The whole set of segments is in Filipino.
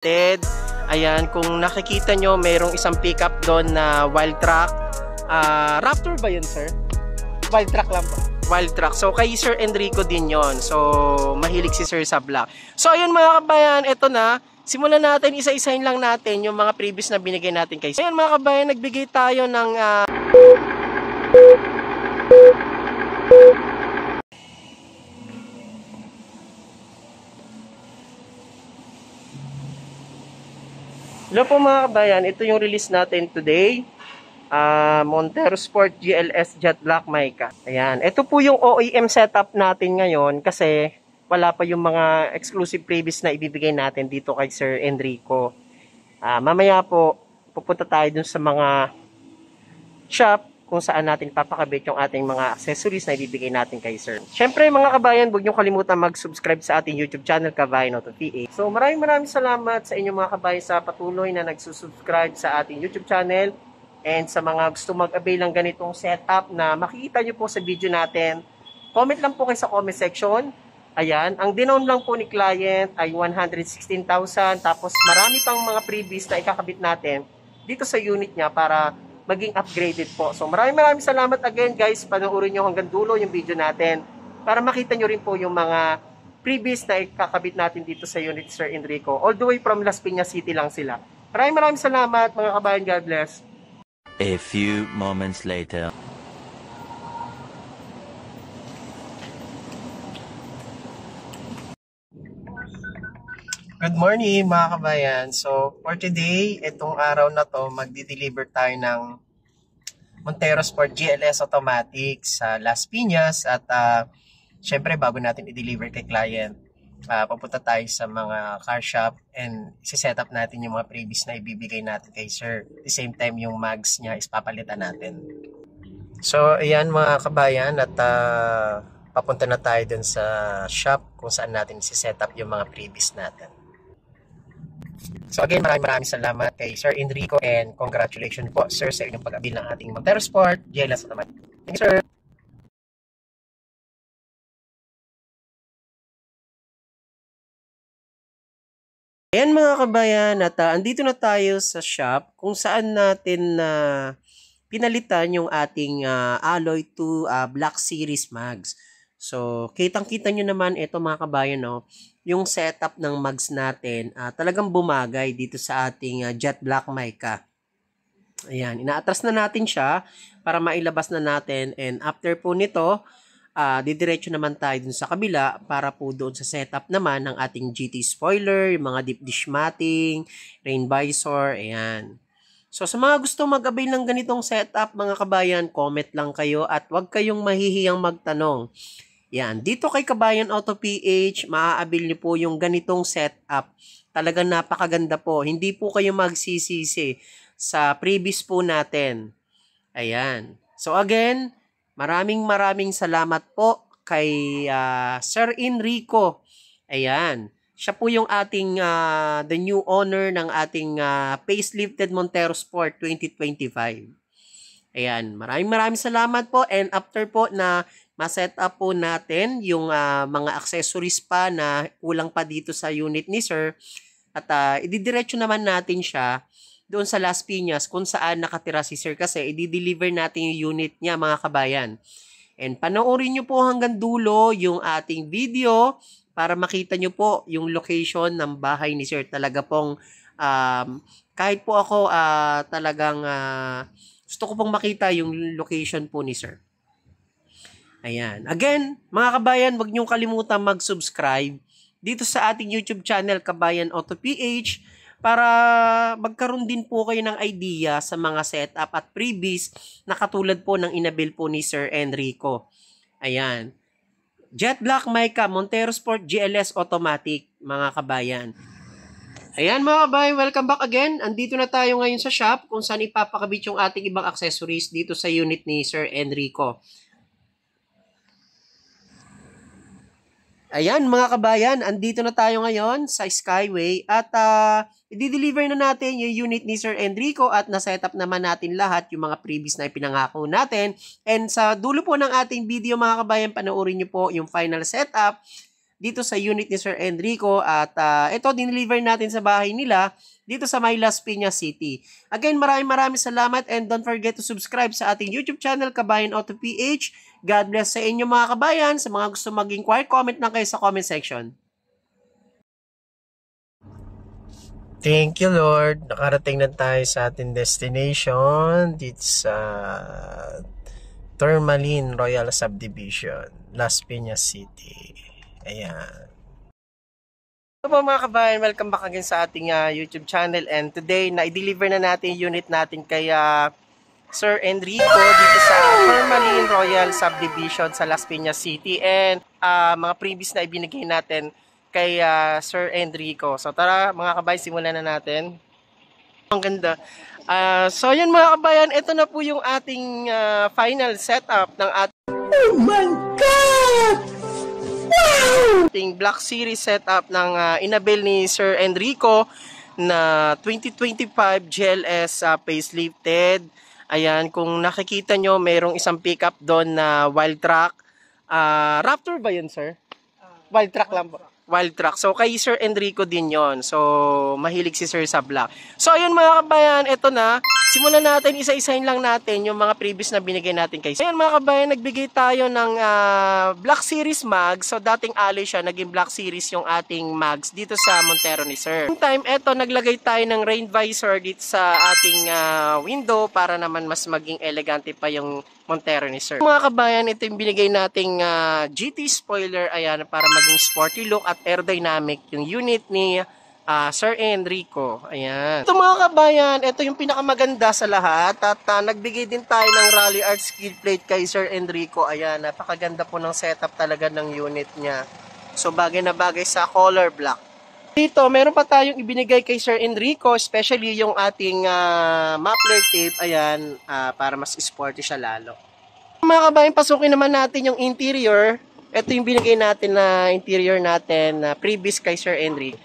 Ayan, kung nakikita nyo, mayroong isang pickup doon na wild truck. Raptor ba yun, sir? Wild truck lang po. Wild truck. So, kay Sir Enrico din yon. So, mahilig si Sir sa black. So, ayun mga kabayan, ito na. Simulan natin, isa-isahin lang natin yung mga previous na binigay natin kay Sir. Ayan mga kabayan, nagbigay tayo ng... Hello po mga kabayan, ito yung release natin today. Montero Sport GLS Jet Black Mica. Ayan, ito po yung OEM setup natin ngayon kasi wala pa yung mga exclusive previous na ibibigay natin dito kay Sir Enrico. Mamaya po, pupunta tayo dun sa mga shop kung saan natin papakabit yung ating mga accessories na ibibigay natin kay Sir. Syempre mga kabayan, huwag nyo kalimutan mag-subscribe sa ating YouTube channel, Kabayan Auto PH. So maraming salamat sa inyong mga kabayan sa patuloy na nagsusubscribe sa ating YouTube channel and sa mga gusto mag-avail ng ganitong setup na makikita nyo po sa video natin. Comment lang po kayo sa comment section. Ayan, ang dinown lang po ni client ay 116,000 tapos marami pang mga freebies na ikakabit natin dito sa unit niya para maging upgraded po. So maraming salamat again guys. Panoorin nyo hanggang dulo yung video natin para makita nyo rin po yung mga previous na ikakabit natin dito sa unit Sir Enrico. All the way from Las Piñas City lang sila. Maraming salamat mga kabayan. God bless. A few moments later. Good morning mga kabayan. So for today, itong araw na to, magdi-deliver tayo ng Montero Sport GLS Automatic sa Las Piñas at syempre bago natin i-deliver kay client, papunta tayo sa mga car shop and isi-set up natin yung mga previous na ibibigay natin kay Sir. At the same time yung mags niya is papalitan natin. So ayan mga kabayan at papunta na tayo dun sa shop kung saan natin isi-set up yung mga previous natin. So again, maraming salamat kay Sir Enrico and congratulations po sir sa inyong pag-abil ng ating Montero Sport GLS Automatic. Thank you sir. Ayan mga kabayan, at andito na tayo sa shop kung saan natin pinalitan yung ating Alloy 2 Black Series mags. So kitang-kita nyo naman ito mga kabayan, no? Yung setup ng mags natin talagang bumagay dito sa ating Jet Black Mica. Ayan, inaatras na natin siya para mailabas na natin and after po nito, didiretso naman tayo dun sa kabila para po doon sa setup naman ng ating GT spoiler, yung mga deep dish matting, rain visor, ayan. So sa mga gusto mag-avail ng ganitong setup mga kabayan, comment lang kayo at huwag kayong mahihiyang magtanong. Yan, dito kay Kabayan Auto PH, maa-avail niyo po yung ganitong setup. Talagang napakaganda po. Hindi po kayo magsisisi sa previous po natin. Ayan. So again, maraming salamat po kay Sir Enrico. Ayan. Siya po yung ating the new owner ng ating facelifted Montero Sport 2025. Ayan, maraming salamat po and after po na ma-set up po natin yung mga accessories pa na kulang pa dito sa unit ni Sir at ididiretso naman natin siya doon sa Las Piñas kung saan nakatira si Sir kasi i-deliver natin yung unit niya mga kabayan. And panoorin nyo po hanggang dulo yung ating video para makita nyo po yung location ng bahay ni Sir. Talaga pong kahit po ako talagang gusto ko pong makita yung location po ni Sir. Ayan. Again, mga kabayan, huwag niyong kalimutan mag-subscribe dito sa ating YouTube channel, Kabayan Auto PH, para magkaroon din po kayo ng idea sa mga setup at freebies na katulad po ng inabil po ni Sir Enrico. Ayan. Jet Black Mica, Montero Sport GLS Automatic, mga kabayan. Ayan mga kabayan, welcome back again. Andito na tayo ngayon sa shop kung saan ipapakabit yung ating ibang accessories dito sa unit ni Sir Enrico. Ayan mga kabayan, andito na tayo ngayon sa Skyway at i-deliver na natin yung unit ni Sir Enrico at na-setup naman natin lahat yung mga previous na ipinangako natin. And sa dulo po ng ating video mga kabayan, panoorin nyo po yung final setup dito sa unit ni Sir Enrico at ito dineliver natin sa bahay nila dito sa May Las Piñas City. Again, maraming salamat and don't forget to subscribe sa ating YouTube channel, Kabayan Auto PH. God bless sa inyo mga kabayan. Sa mga gusto mag-inquire, comment lang kayo sa comment section. Thank you, Lord. Nakarating na tayo sa ating destination dito sa Tourmaline Royal Subdivision, Las Piñas City. Ayan. So po mga kabayan, welcome back again sa ating YouTube channel. And today, na-deliver na natin yung unit natin kay Sir Enrico dito sa Tourmaline Royal Subdivision sa Las Piñas City. And mga previous na ibinigay natin kay Sir Enrico. So tara mga kabayan, simulan na natin. Ang ganda. So yun mga kabayan, ito na po yung ating final setup ng ating oh my God! Wow! Ating Black Series setup ng inabil ni Sir Enrico na 2025 GLS facelifted. Ayan, kung nakikita nyo, mayroong isang pickup doon na Wildtrak. Raptor ba yun, sir? Wildtrak lang ba? Wildtrak. So, kay Sir Enrico din yon. So, mahilig si Sir sa black. So, ayun mga kabayan, ito na. Simulan natin, isa-isahin lang natin yung mga previous na binigay natin kay Sir. Ayun mga kabayan, nagbigay tayo ng Black Series mags. So, dating alloy siya, naging Black Series yung ating mags dito sa Montero ni Sir. Time, ito, naglagay tayo ng rain visor dito sa ating window para naman mas maging elegante pa yung Montero ni Sir. Mga kabayan, ito yung binigay nating GT spoiler, ayan, para maging sporty look at aerodynamic yung unit ni Sir Enrico. Ayan. Ito mga kabayan, ito yung pinakamaganda sa lahat at nagbigay din tayo ng Rally Art skid plate kay Sir Enrico. Ayan, napakaganda po ng setup talaga ng unit niya. So bagay na bagay sa color black. Dito, meron pa tayong ibinigay kay Sir Enrico, especially yung ating muffler tape, ayan, para mas sporty siya lalo. Mga kabayan, pasukin naman natin yung interior. Ito yung binigay natin na interior natin na previous kay Sir Enrico.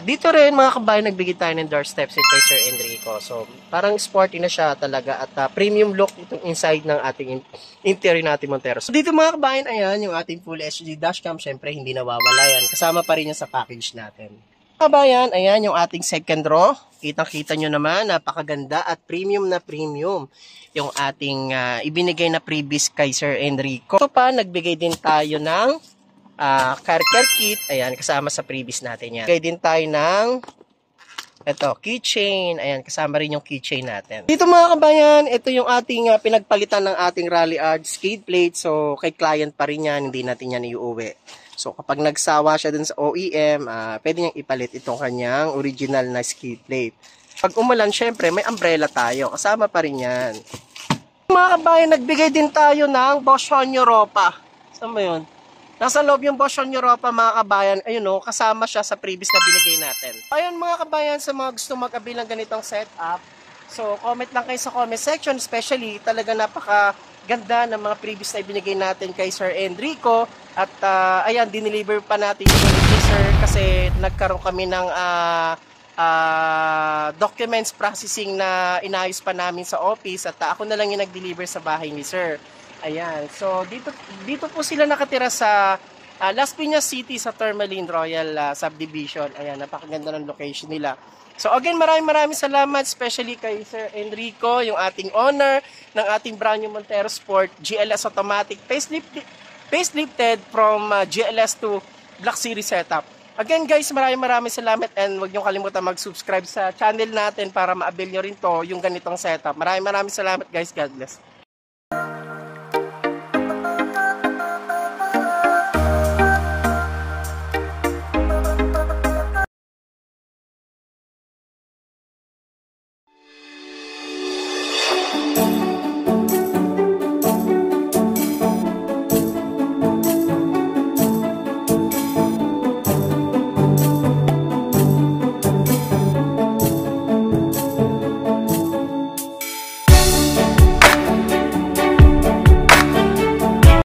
Dito rin mga kabayan, nagbigay tayo ng door steps kay Sir Enrico. So, parang sporty na siya talaga at premium look itong inside ng ating interior natin Montero. So, dito mga kabayan, ayan, yung ating full HD dashcam. Syempre, hindi nawawala yan. Kasama pa rin yan sa package natin. Kabayan, ayan yung ating second row. Kitang-kita nyo naman, napakaganda at premium na premium yung ating ibinigay na previous kay Sir Enrico. Ito pa, nagbigay din tayo ng car care kit. Ayan, kasama sa previous natin yan. Nagbigay din tayo ng ito, keychain. Ayan, kasama rin yung keychain natin. Dito mga kabayan, ito yung ating pinagpalitan ng ating Rally Art skid plate. So, kay client pa rin yan, hindi natin yan iuwi. So, kapag nagsawa siya dun sa OEM, pwede niyang ipalit itong kanyang original na skid plate. Pag umulan, syempre, may umbrella tayo. Kasama pa rin yan. Mga kabayan, nagbigay din tayo ng Bosch Europa. Saan ba yun? Nasa loob yung Bosch Europa, mga kabayan. Ayun o, kasama siya sa previous na binigay natin. Ayun mga kabayan, sa mga gusto mag-abil ng ganitong setup, so, comment lang kayo sa comment section. Especially, talaga napakaganda ng mga previous na ibinigay natin kay Sir Enrico. At ayan, dineliver pa natin yung unit, sir, kasi nagkaroon kami ng documents processing na inayos pa namin sa office at ako na lang yung nag-deliver sa bahay ni sir. Ayan, so dito po sila nakatira sa Las Piñas City sa Tourmaline Royal Subdivision. Ayan, napakaganda ng location nila. So again, maraming salamat, especially kay Sir Enrico, yung ating owner ng ating brand new Montero Sport GLS Automatic facelifted from GLS to Black Series setup. Again guys, maraming salamat and huwag niyong kalimutan mag-subscribe sa channel natin para ma-avail nyo rin to yung ganitong setup. Maraming salamat guys. God bless.